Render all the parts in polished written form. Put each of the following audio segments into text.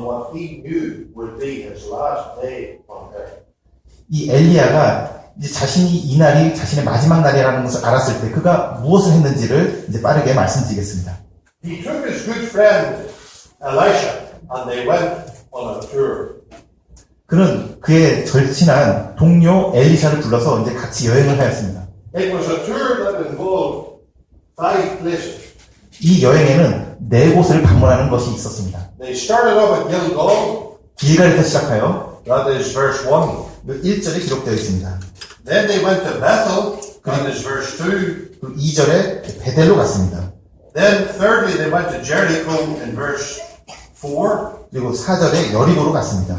what he knew would be his last day on earth. 이 엘리야가 이제 자신이 이 날이 자신의 마지막 날이라는 것을 알았을 때 그가 무엇을 했는지를 이제 빠르게 말씀드리겠습니다. He took his good friend Elisha and they went on a tour. 그는 그의 절친한 동료 엘리샤를 불러서 이제 같이 여행을 하였습니다. It was a tour that involved 5 places. 이 여행에는 4곳을 방문하는 것이 있었습니다. They started off at Gilgal. 길갈에서 시작하여 That is verse 1. 1절에 기록되어 있습니다. Then they went to Bethel. That is verse 2. 그리고 2절에 베델로 갔습니다. Then thirdly they went to Jericho in verse 4. 그리고 4절에 여리고로 갔습니다.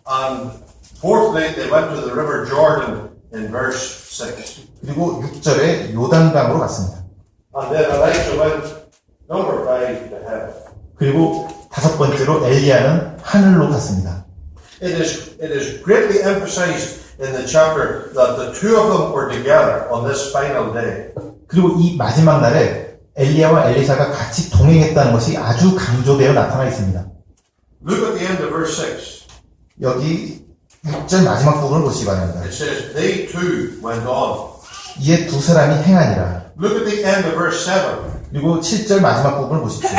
And fourthly they went to the river Jordan in verse 6. 그리고 6절에 요단강으로 갔습니다. And then Elisha went number 5 to heaven. 그리고 5번째로 엘리야는 하늘로 갔습니다. It is greatly emphasized in the chapter that the two of them were together on this final day. 그리고 이 마지막 날에 엘리야와 엘리사가 같이 동행했다는 것이 아주 강조되어 나타나 있습니다. Look at the end of verse 6. 여기 6절 마지막 부분을 보시기 바랍니다. It says, they too went on. 이에 두 사람이 행하니라. Look at the end of verse 7. 그리고 7절 마지막 부분을 보십시오.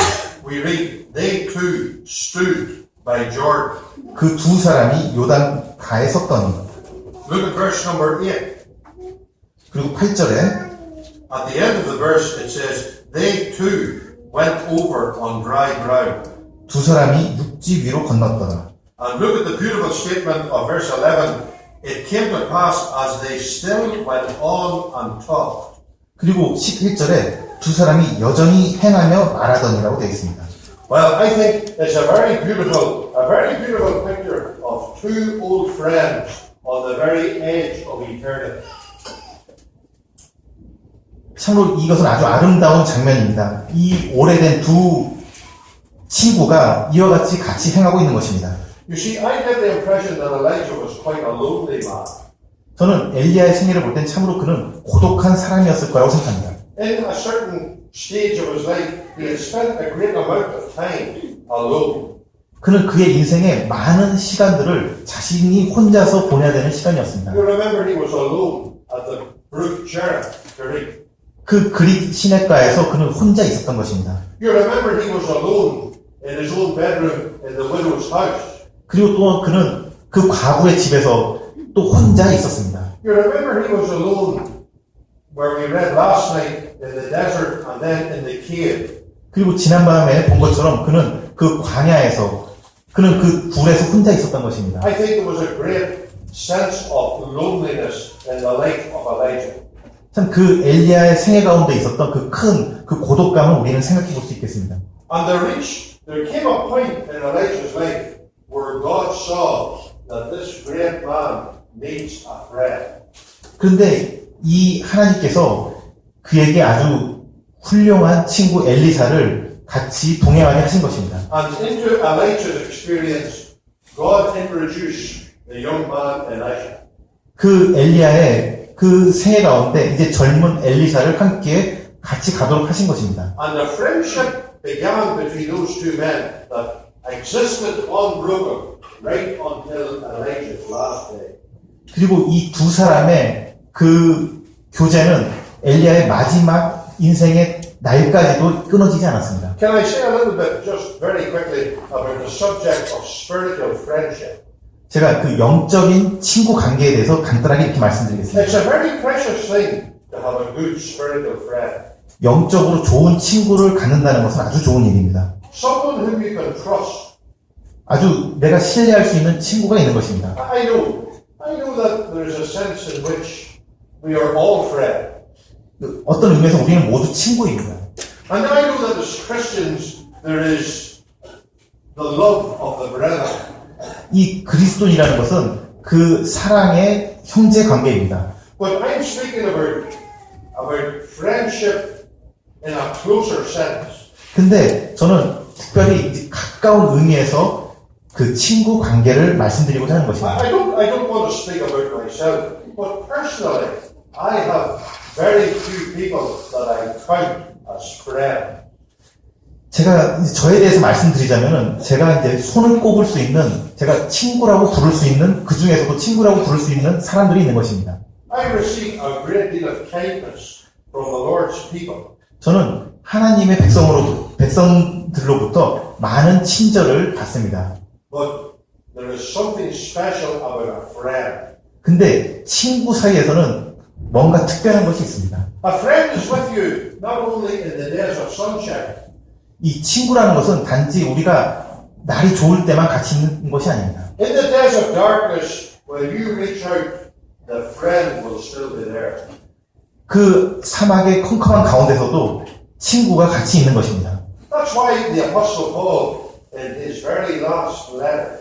We read, they too stood by Jordan. 그 두 사람이 요단가에 섰더니. Look at verse number 8. 그리고 8절에 At the end of the verse it says, they too went over on dry ground. 두 사람이 육지 위로 건넜더라. And look at the beautiful statement of verse 11. It came to pass as they still went on and talked. 그리고 11절에 두 사람이 여전히 행하며 말하더니라고 되어 있습니다. Well, I think it's a very beautiful picture of two old friends on the very edge of eternity. 참으로 이것은 아주 아름다운 장면입니다. 이 오래된 두 친구가 이와 같이 행하고 있는 것입니다. You see, I get the impression that Elijah was quite a lonely man. 저는 엘리야의 생애를 볼 땐 참으로 그는 고독한 사람이었을 거라고 생각합니다. In a certain stage of his life, he had spent a great amount of time alone. 그는 그의 인생에 많은 시간들을 자신이 혼자서 보내야 되는 시간이었습니다. You remember he was alone at the brook Cherith, Creek. 그 그릿 시냇가에서 그는 혼자 있었던 것입니다. You remember he was alone in his own bedroom in the widow's house. 그리고 또 그는 그 과부의 집에서 또 혼자 있었습니다. You remember he was alone where we read last night in the desert and then in the cave. 그리고 지난밤에 본 것처럼 그는 그 광야에서 그는 그 굴에서 혼자 있었던 것입니다. I think there was a great sense of loneliness in the life of Elijah. 참 그 엘리야의 생애 가운데 있었던 그 큰 그 고독감을 우리는 생각해 볼 수 있겠습니다. And there came a point in Elijah's life where God saw that this great man needs a friend. 그런데 이 하나님께서 그에게 아주 훌륭한 친구 엘리사를 같이 동행하게 하신 것입니다. And into Elijah's experience, God introduced the young man Elisha. 그 엘리야의 그 생애 가운데 이제 젊은 엘리사를 함께 같이 가도록 하신 것입니다. And the friendship began between those two men that existed unbroken right until Elijah's last day. 그리고 이 두 사람의 그 교제는 엘리야의 마지막 인생의 날까지도 끊어지지 않았습니다. Can I say a little bit, just very quickly, about the subject of spiritual friendship? 제가 그 영적인 친구 관계에 대해서 간단하게 이렇게 말씀드리겠습니다. It's a very precious thing to have a good spiritual friend. 영적으로 좋은 친구를 갖는다는 것은 아주 좋은 일입니다. Someone whom you can trust. 아주 내가 신뢰할 수 있는 친구가 있는 것입니다. I know that there is a sense in which we are all friends. 어떤 의미에서 우리는 모두 친구입니다. And I know that as Christians there is the love of the brethren. 이 그리스도인이라는 것은 그 사랑의 형제 관계입니다. But I'm speaking about friendship in a closer sense. 근데 저는 특별히 이제 가까운 의미에서 그 친구 관계를 말씀드리고자 하는 것입니다. I don't want to speak about myself, but personally, I have very few people that I count as friends. 제가 이제 저에 대해서 말씀드리자면은 제가 이제 손을 꼽을 수 있는 제가 친구라고 부를 수 있는 그 중에서도 친구라고 부를 수 있는 사람들이 있는 것입니다. I receive a great deal of kindness from the Lord's people. 저는 하나님의 백성들로부터 많은 친절을 받습니다. But there is something special about a friend. 근데 친구 사이에서는 뭔가 특별한 것이 있습니다. A friend is with you not only in the days of sunshine, 이 친구라는 것은 단지 우리가 날이 좋을 때만 같이 있는 것이 아닙니다. in the days of darkness, when you reach out, the friend will still be there. 그 사막의 컴컴한 가운데서도 친구가 같이 있는 것입니다. That's why the Apostle Paul, in his very last letter,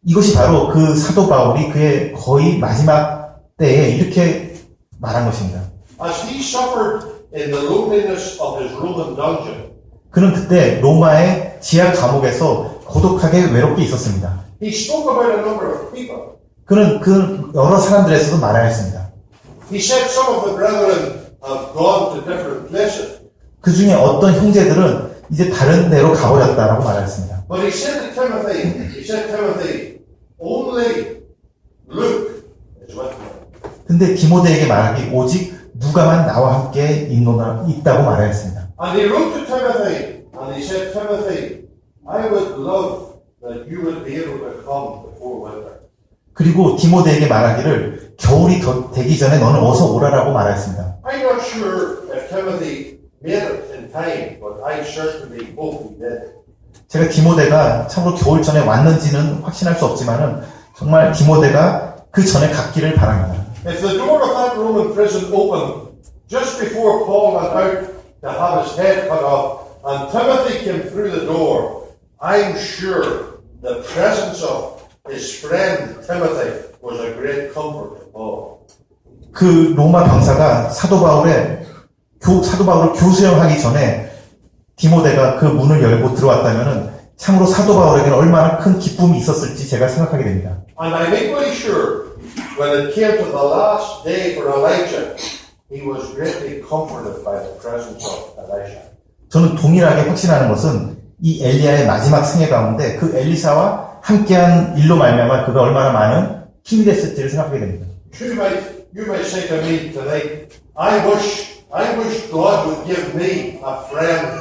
이것이 바로 그 사도 바울이 그의 거의 마지막 때에 이렇게 말한 것입니다. as he suffered in the loneliness of his Roman dungeon, 그는 그때 로마의 지하 감옥에서 고독하게 외롭게 있었습니다. he spoke about a number of people. 그는 그 여러 사람들에서도 말하였습니다. He said some of the brethren have gone to different places. 그 중에 어떤 형제들은 이제 다른 데로 가버렸다라고 말하였습니다. But he said Timothy, only Luke is with me. 근데 디모데에게 말하기 오직 누가만 나와 함께 있다고 말하였습니다. And he wrote to Timothy, and he said, Timothy, I would love that you would be able to come before winter. 그리고 디모데에게 말하기를 겨울이 되기 전에 너는 어서 오라라고 말하였습니다. I'm not sure if Timothy made it in time, but I certainly hope he did. 제가 디모데가 참으로 겨울 전에 왔는지는 확신할 수 없지만은 정말 디모데가 그 전에 갔기를 바랍니다. If the door of that Roman prison opened just before Paul went out to have his head cut off, and Timothy came through the door, I'm sure the presence of his friend Timothy was a great comfort to Paul. 그 로마 병사가 사도 바울을 교수형하기 전에 디모데가 그 문을 열고 들어왔다면은 참으로 사도 바울에게는 얼마나 큰 기쁨이 있었을지 제가 생각하게 됩니다. And I'm equally sure when it came to the last day for Elijah, he was greatly comforted by the presence of Elisha. 저는 동일하게 확신하는 것은 이 엘리야의 마지막 생애 가운데 그 엘리사와 함께한 일로 말미암아 그가 얼마나 많은 힘이 됐을지를 생각하게 됩니다. You might say to me tonight, I wish God would give me a friend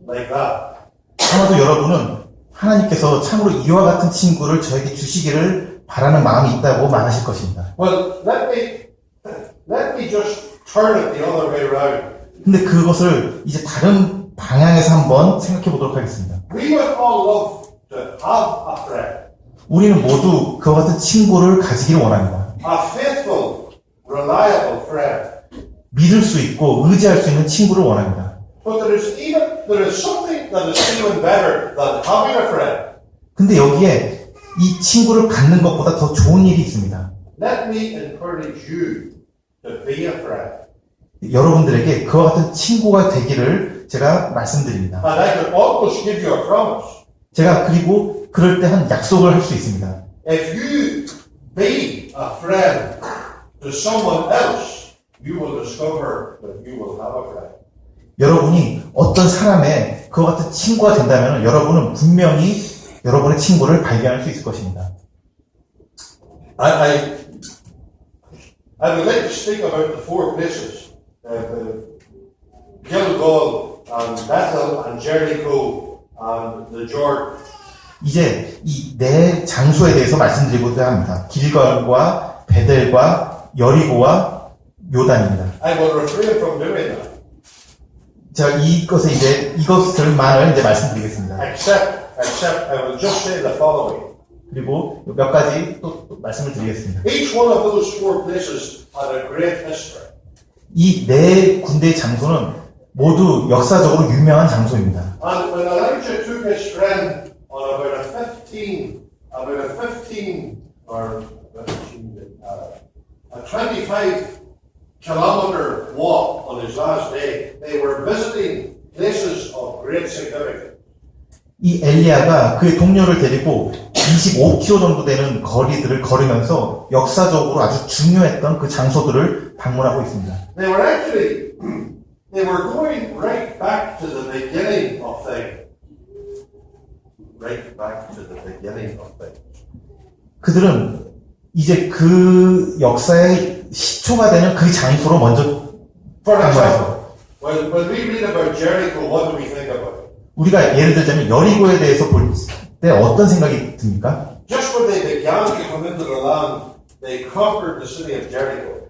like that. 아마도 여러분은 하나님께서 참으로 이와 같은 친구를 저에게 주시기를 바라는 마음이 있다고 말하실 것입니다. Well, let me just turn it the other way around. 근데 그것을 이제 다른 방향에서 한번 생각해 보도록 하겠습니다. We would all love to have a friend. 우리는 모두 그와 같은 친구를 가지기를 원합니다. A faithful, reliable friend. 믿을 수 있고 의지할 수 있는 친구를 원합니다. But there is something that is even better than having a friend. 근데 여기에 이 친구를 갖는 것보다 더 좋은 일이 있습니다. Let me encourage you to be a friend. 여러분들에게 그와 같은 친구가 되기를 제가 말씀드립니다. And I can almost give you a promise. 제가 그리고 그럴 때 한 약속을 할 수 있습니다. If you be a friend to someone else, you will discover that you will have a friend. 여러분이 어떤 사람의 그와 같은 친구가 된다면 여러분은 분명히 여러분의 친구를 발견할 수 있을 것입니다. I would like to speak about the four places, Gilgal and Bethel and Jericho and the Jordan. 이제 이 네 장소에 대해서 말씀드리고자 합니다. 길갈과 베델과 여리고와 요단입니다. I will refrain from doing that. 제가 이것을만을 이제 말씀드리겠습니다. Except I will just say the following. 그리고 몇 가지 또 말씀을 드리겠습니다. Each one of those four places had a great history. 이 네 군데의 장소는 모두 역사적으로 유명한 장소입니다. And when Elijah took his friend on about a 25-kilometer walk on his last day, they were visiting places of great significance. 이 엘리야가 그의 동료를 데리고 25km 정도 되는 거리들을 걸으면서 역사적으로 아주 중요했던 그 장소들을 방문하고 있습니다. They were going right back to the beginning of things. right back to the beginning of things. 그들은 이제 그 역사의 시초가 되는 그 장소로 먼저 For 방문해서 example, when we read about Jericho, what do we think about it? 우리가 예를 들자면 여리고에 대해서 볼 때 어떤 생각이 듭니까? Just when they began to come into the land, they conquered the city of Jericho.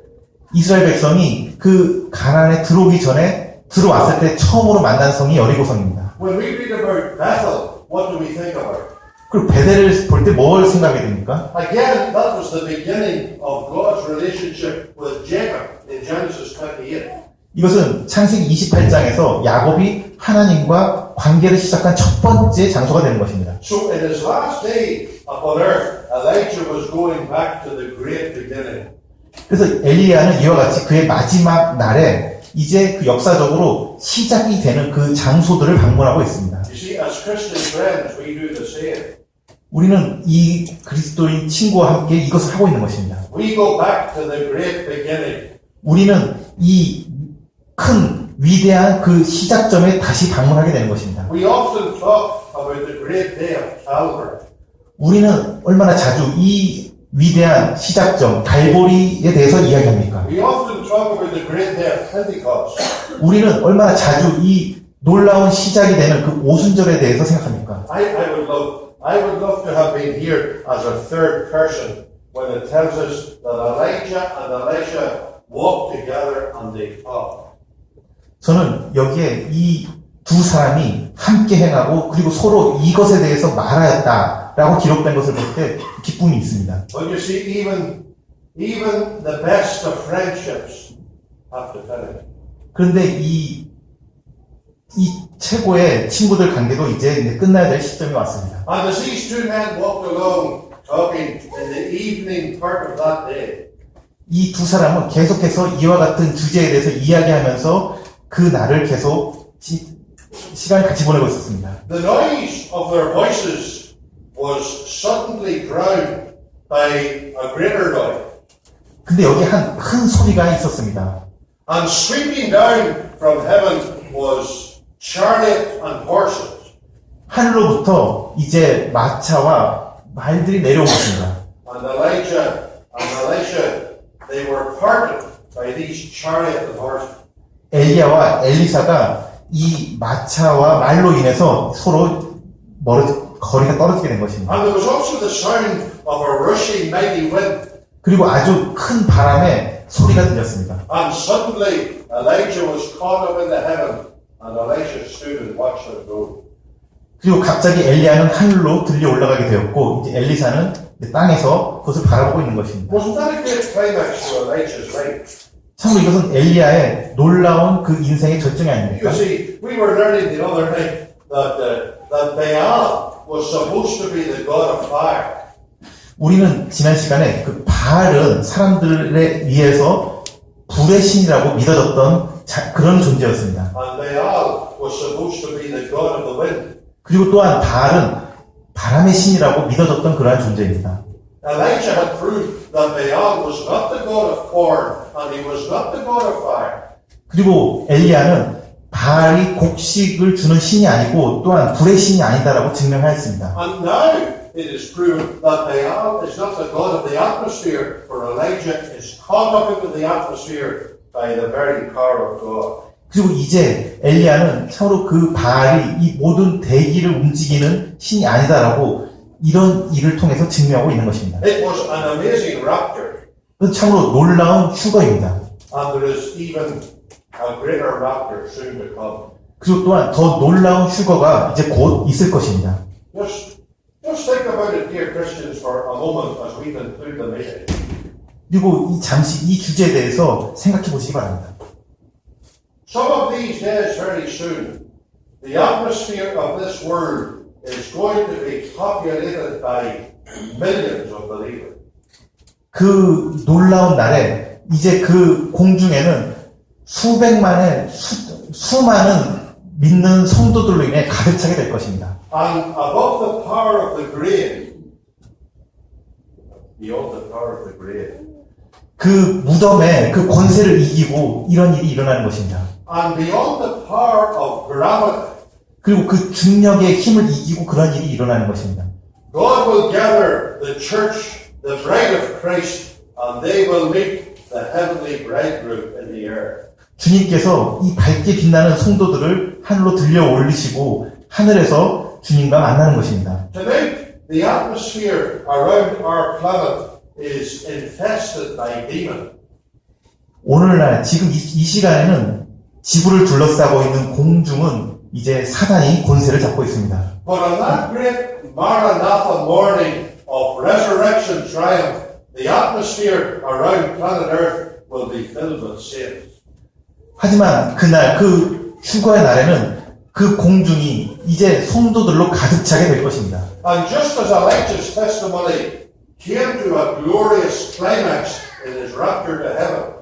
이스라엘 백성이 그 가나안에 들어오기 전에 들어왔을 때 처음으로 만난 성이 여리고성입니다. When we read about Bethel, what do we think about? 그리고 베델을 볼 때 뭘 생각이 듭니까? Again, that was the beginning of God's relationship with Jacob in Genesis 28. 이것은 창세기 28장에서 야곱이 하나님과 관계를 시작한 첫 번째 장소가 되는 것입니다. So in his last day upon earth, Elijah was going back to the great beginning. 그래서 엘리야는 이와 같이 그의 마지막 날에 이제 그 역사적으로 시작이 되는 그 장소들을 방문하고 있습니다. You see, as Christian friends, we do the same. 우리는 이 그리스도인 친구와 함께 이것을 하고 있는 것입니다. We go back to the great beginning. 우리는 이 큰 위대한 그 시작점에 다시 방문하게 되는 것입니다. We often talk about the great day of Calvary. 우리는 얼마나 자주 이 위대한 시작점 갈보리에 대해서 이야기합니까? We often talk about the great day of Pentecost. 우리는 얼마나 자주 이 놀라운 시작이 되는 그 오순절에 대해서 생각합니까? I would love to have been here as a third person when it tells us that Elijah and Elisha walked together and they talked. 저는 여기에 이 두 사람이 함께 행하고 그리고 서로 이것에 대해서 말하였다라고 기록된 것을 볼 때 기쁨이 있습니다. But you see, even the best of friendships have to finish. 그런데 이 최고의 친구들 관계도 이제 끝나야 될 시점이 왔습니다. And as these two men walked along talking in the evening part of that day, 이 두 사람은 계속해서 이와 같은 주제에 대해서 이야기하면서 그 날을 계속 시간을 같이 보내고 있었습니다. the noise of their voices was suddenly drowned by a greater noise. 근데 여기 한 큰 소리가 있었습니다. And sweeping down from heaven was chariot and horses. 하늘로부터 이제 마차와 말들이 내려온 것입니다. And Elijah and Elisha, they were parted by these chariot and horses. 엘리야와 엘리사가 이 마차와 말로 인해서 서로 거리가 떨어지게 된 것입니다. And there was also the sound of a rushing mighty wind. 그리고 아주 큰 바람의 소리가 들렸습니다. And suddenly Elijah was caught up into heaven, and Elisha stood and watched them go. 그리고 갑자기 엘리야는 하늘로 들려 올라가게 되었고 이제 엘리사는 땅에서 그것을 바라보고 있는 것입니다. Wasn't that a great climax to Elijah's life? 참으로 이것은 엘리야의 놀라운 그 인생의 절정이 아닙니까? You see, we were learning the other night that Baal was supposed to be the god of fire. 우리는 지난 시간에 그 바알은 사람들에 의해서 불의 신이라고 믿어졌던 그런 존재였습니다. And Baal was supposed to be the god of the wind. 그리고 또한 바알은 바람의 신이라고 믿어졌던 그러한 존재입니다. Elijah had proved that Baal was not the god of corn and he was not the god of fire. 그리고 엘리야는 바알이 곡식을 주는 신이 아니고 또한 불의 신이 아니다라고 증명하였습니다. And now it is proven that Baal is not the god of the atmosphere, for Elijah is caught up into the atmosphere by the very power of God. 그리고 이제 엘리야는 참으로 그 바알이 이 모든 대기를 움직이는 신이 아니다라고 이런 일을 통해서 증명하고 있는 것입니다. It was an amazing rapture, 참으로 놀라운 휴거입니다. and there is even a greater rapture soon to come. 그리고 또한 더 놀라운 휴거가 이제 곧 있을 것입니다. Just think about it, dear Christians, for a moment as we conclude the meeting. 그리고 잠시 이 주제에 대해서 생각해 보시기 바랍니다. Some of these days, very soon, the atmosphere of this world is going to be populated by millions of believers. 그 놀라운 날에 이제 그 공중에는 수백만의 수많은 믿는 성도들로 인해 가득 차게 될 것입니다. And above the power of the grave, beyond the power of the grave, 그 무덤의 그 권세를 이기고 이런 일이 일어나는 것입니다. and beyond the power of gravity, 그리고 그 중력의 힘을 이기고 그런 일이 일어나는 것입니다. God will gather the church, the bride of Christ, and they will meet the heavenly bridegroom in the air. 주님께서 이 밝게 빛나는 성도들을 하늘로 들려 올리시고 하늘에서 주님과 만나는 것입니다. Tonight, the atmosphere around our planet is infested by demons. 오늘날 지금 이 시간에는 지구를 둘러싸고 있는 공중은 이제 사단이 권세를 잡고 있습니다. But on that great Maranatha morning of resurrection triumph, the atmosphere around planet Earth will be filled with saints. 하지만 그날 그 휴거의 날에는 그 공중이 이제 성도들로 가득 차게 될 것입니다. And just as Elijah's testimony came to a glorious climax in his rapture to heaven,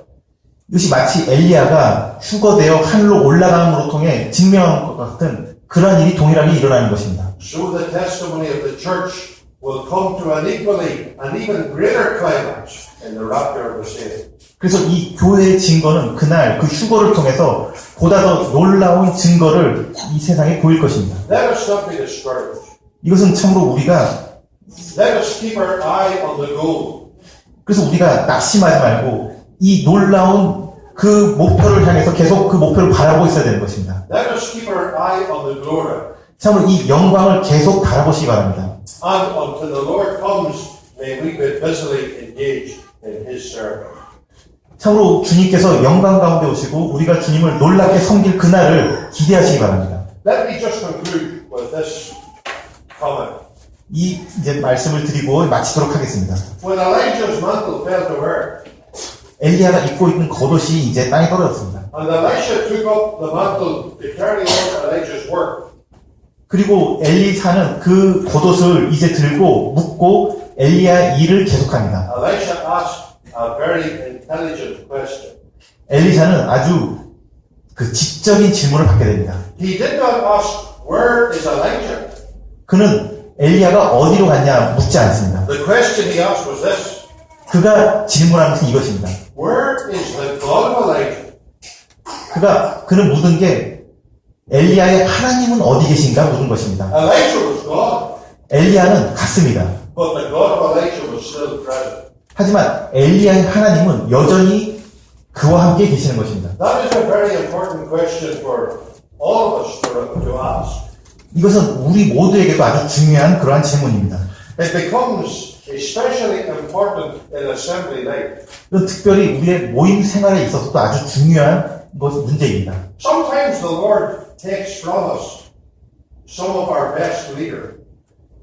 이것이 마치 엘리야가 휴거되어 하늘로 올라감으로 통해 증명한 것 같은 그러한 일이 동일하게 일어나는 것입니다. so the testimony of the church will come to an equally and even greater climax in the rapture of the saints. 그래서 이 교회의 증거는 그날 그 휴거를 통해서 보다 더 놀라운 증거를 이 세상에 보일 것입니다. Let us not be discouraged. 이것은 참으로 우리가 Let us keep our eye on the goal. 그래서 우리가 낙심하지 말고 이 놀라운 그 목표를 향해서 계속 그 목표를 바라보고 있어야 되는 것입니다. Let us keep our eye on the glory. 참으로 이 영광을 계속 바라보시기 바랍니다. And until the Lord comes, may we be busily engaged in His service. 참으로 주님께서 영광 가운데 오시고 우리가 주님을 놀랍게 섬길 그날을 기대하시기 바랍니다. Let me just conclude with this comment. 이 이제 말씀을 드리고 마치도록 하겠습니다. When Elijah's mantle fell to earth, 엘리야가 입고 있는 겉옷이 이제 땅에 떨어졌습니다. and Elisha took up the mantle to carry on Elijah's work, 그리고 엘리사는 그 겉옷을 이제 들고 묶고 엘리야의 일을 계속합니다. Elisha asked a very intelligent question. 엘리사는 아주 그 지적인 질문을 받게 됩니다. He did not ask, where is Elijah? 그는 엘리야가 어디로 갔냐 묻지 않습니다. The question he asked was this, 그가 질문한 것은 이것입니다. where is the God of Elijah? 그는 묻은 게 엘리야의 하나님은 어디 계신가 묻은 것입니다. Elijah was God, 엘리야는 갔습니다. but the God of Elijah was still present. 하지만 엘리야의 하나님은 여전히 그와 함께 계시는 것입니다. That is a very important question for all of us to ask. 이것은 우리 모두에게도 아주 중요한 그러한 질문입니다. It becomes especially important in assembly life. 이건 특별히 우리의 모임 생활에 있어서도 아주 중요한 문제입니다. Sometimes the Lord takes from us some of our best leaders.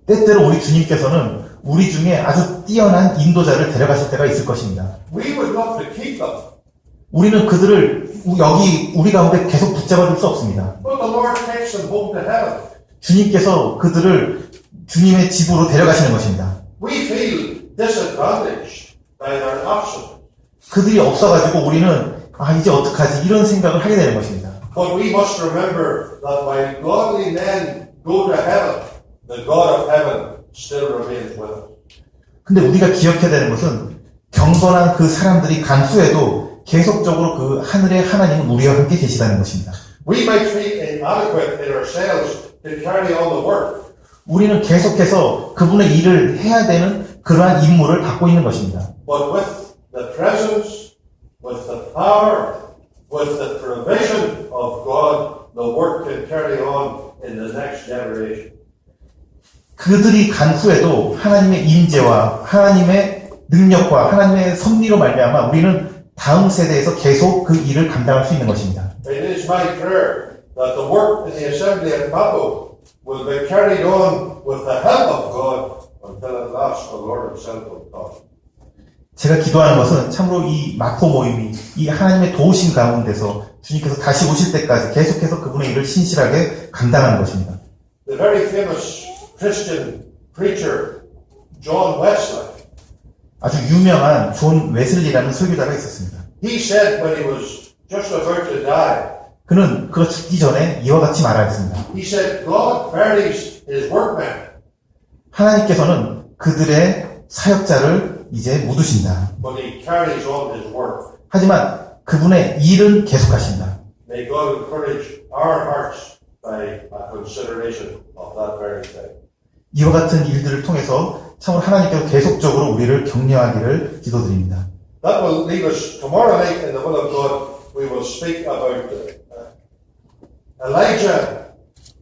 때때로 우리 주님께서는 우리 중에 아주 뛰어난 인도자를 데려가실 때가 있을 것입니다. We would love to keep them, 우리는 그들을 여기 우리 가운데 계속 붙잡아 둘 수 없습니다. but the Lord takes them home to heaven. 주님께서 그들을 주님의 집으로 데려가시는 것입니다. We feel disadvantaged by their absence. 그들이 없어가지고 우리는 이제 어떡하지 이런 생각을 하게 되는 것입니다. But we must remember that while godly men go to heaven, the God of heaven still remains with us. 근데 우리가 기억해야 되는 것은 경건한 그 사람들이 간 후에도 계속적으로 그 하늘의 하나님은 우리와 함께 계시다는 것입니다. We might feel inadequate in ourselves to carry on the work. 우리는 계속해서 그분의 일을 해야 되는 그러한 임무를 받고 있는 것입니다. But with the presence, with the power, with the provision of God, the work can carry on in the next generation. 그들이 간 후에도 하나님의 임재와 하나님의 능력과 하나님의 섭리로 말미암아 우리는 다음 세대에서 계속 그 일을 감당할 수 있는 것입니다. It is my prayer that the work in the assembly at Mappo will be carried on with the help of God until at last the Lord himself will come. 제가 기도하는 것은 참으로 이 마포 모임이 이 하나님의 도우심 가운데서 주님께서 다시 오실 때까지 계속해서 그분의 일을 신실하게 감당하는 것입니다. The very famous Christian preacher John Wesley, 아주 유명한 존 웨슬리라는 설교자가 있었습니다. he said when he was just about to die, 그는 그가 죽기 전에 이와 같이 말하였습니다. he said, God buries his workmen, 하나님께서는 그들의 사역자를 이제 묻으신다. but he carries on his work. 하지만 그분의 일은 계속하신다. May God encourage our hearts by a consideration of that very thing. 이와 같은 일들을 통해서 참으로 하나님께서 계속적으로 우리를 격려하기를 기도드립니다. That will leave us tomorrow night in the will of God. We will speak about Elijah,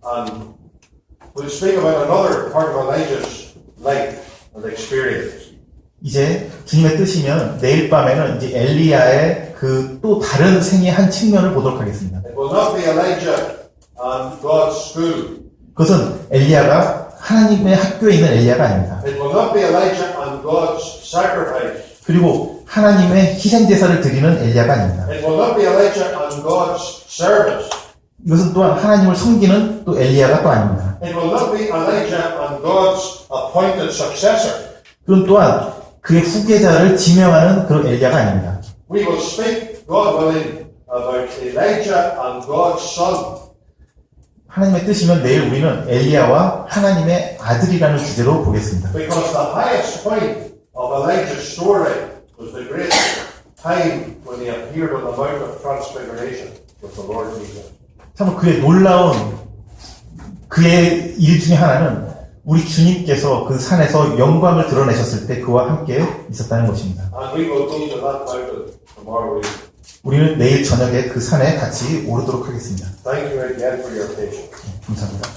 and we'll speak about another part of Elijah's life and experience. 이제 주님의 뜻이면 내일 밤에는 이제 엘리야의 그 또 다른 생의 한 측면을 보도록 하겠습니다. It will not be Elijah and God's school. 그것은 엘리야가 하나님의 학교에 있는 엘리야가 아닙니다. It will not be Elijah and God's sacrifice. 그리고 하나님의 희생 제사를 드리는 엘리야가 아닙니다. It will not be Elijah and God's service. 이것은 또한 하나님을 섬기는 또 엘리야가 또 아닙니다. It will not be Elijah and God's appointed successor. 그럼 또한 그의 후계자를 지명하는 그런 엘리야가 아닙니다. We will speak, God willing, about Elijah and God's son. 하나님의 뜻이면 내일 우리는 엘리야와 하나님의 아들이라는 주제로 보겠습니다. Because the highest point of Elijah's story was the great time when he appeared on the Mount of Transfiguration with the Lord Jesus. 참 그의 놀라운 그의 일 중에 하나는 우리 주님께서 그 산에서 영광을 드러내셨을 때 그와 함께 있었다는 것입니다. And we will go to that mountain tomorrow evening. 우리는 내일 저녁에 그 산에 같이 오르도록 하겠습니다. Thank you again for your patience. 감사합니다.